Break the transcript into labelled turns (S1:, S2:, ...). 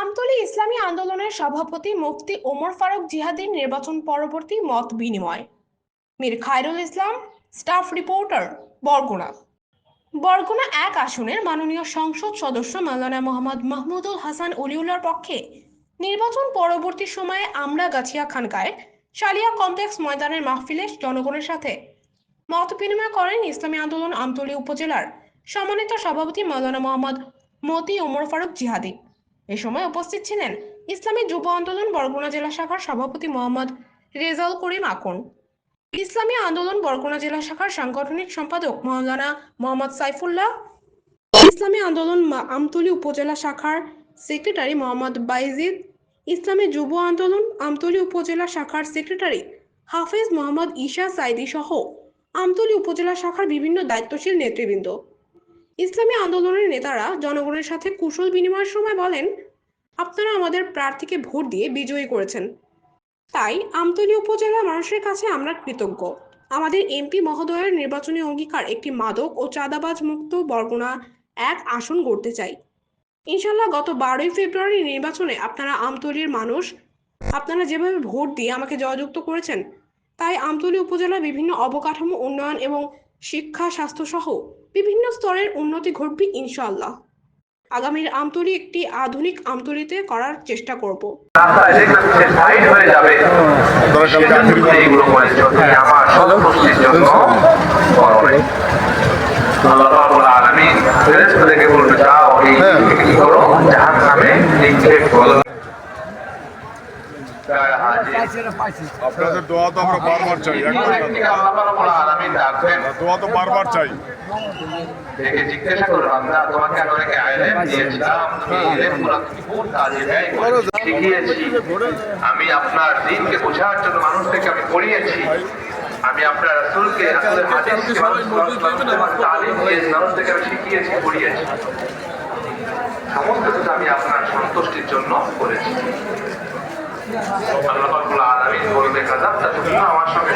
S1: আমতলী ইসলামী আন্দোলনের সভাপতি মুফতি ওমর ফারুক জিহাদির নির্বাচন পরবর্তী মত বিনিময়। Mir Khairul Islam, staff reporter, Barguna. বরগুনা এক আসনের মাননীয় সংসদ সদস্য মাওলানা মোহাম্মদ মাহমুদুল হাসান অলিউল্লাহর পক্ষে নির্বাচন পরবর্তী সময়ে আমড়াগাছিয়া খানকায় শালিয়া কমপ্লেক্স ময়দানের মাহফিলে জনগণের সাথে মত বিনিময় করেন ইসলামী আন্দোলন আমতলী উপজেলার সম্মানিত সভাপতি মাওলানা মোহাম্মদ মতি ওমর ফারুক জিহাদি। এ সময় উপস্থিত ছিলেন ইসলামী যুব আন্দোলন বরগুনা জেলা শাখার সভাপতি মোহাম্মদ রেজাউল করিম আকন, ইসলামী আন্দোলন বরগুনা জেলা শাখার সাংগঠনিক সম্পাদক মাওলানা মোহাম্মদ সাইফুল্লাহ, ইসলামী আন্দোলন আমতলী উপজেলা শাখার সেক্রেটারি মোহাম্মদ বাইজিদ, ইসলামী যুব আন্দোলন আমতলী উপজেলা শাখার সেক্রেটারি হাফেজ মোহাম্মদ ঈশা সাইদি সহ আমতলী উপজেলা শাখার বিভিন্ন দায়িত্বশীল নেতৃবৃন্দ। ইসলামী আন্দোলনের নেতারা জনগণের সাথে কুশল বিনিময়ের সময় বলেন, আপনারা আমাদের প্রার্থীকে ভোট দিয়ে বিজয়ী করেছেন, তাই আমতলী উপজেলার মানুষের কাছে আমরা কৃতজ্ঞ। আমাদের এমপি মহোদয়ের নির্বাচনী অঙ্গীকার একটি মাদক ও চাঁদাবাজ মুক্ত বরগুনা এক আসন গড়তে চাই। ইনশাল্লাহ গত 12ই ফেব্রুয়ারি নির্বাচনে আপনারা আমতলীর মানুষ আপনারা যেভাবে ভোট দিয়ে আমাকে জয়যুক্ত করেছেন, তাই আমতলী উপজেলার বিভিন্ন অবকাঠামো উন্নয়ন এবং শিক্ষা স্বাস্থ্য সহ বিভিন্ন স্তরের উন্নতি ঘটবে ইনশাআল্লাহ। আগামীর আমতলী একটি আধুনিক আমতলীতে করার চেষ্টা করব।
S2: আপনাদের দোয়া তো আমরা বারবার চাই, দোয়া তো বারবার চাই।
S3: জিজ্ঞাসা করো আমরা তোমাকে শিখিয়েছি, আমি আপনার দিনকে বোঝার জন্য মানুষকে আমি পড়িয়েছি, আমি আপনার রাসূলকে মানুষকে আমি শিখিয়েছি, পড়িয়েছি, সমস্ত কিছু আমি আপনার সন্তুষ্টির জন্য করেছি। আল্লাহ রাব্বুল আলামিন বলবে কাযাবতা, তুমি আমার সঙ্গে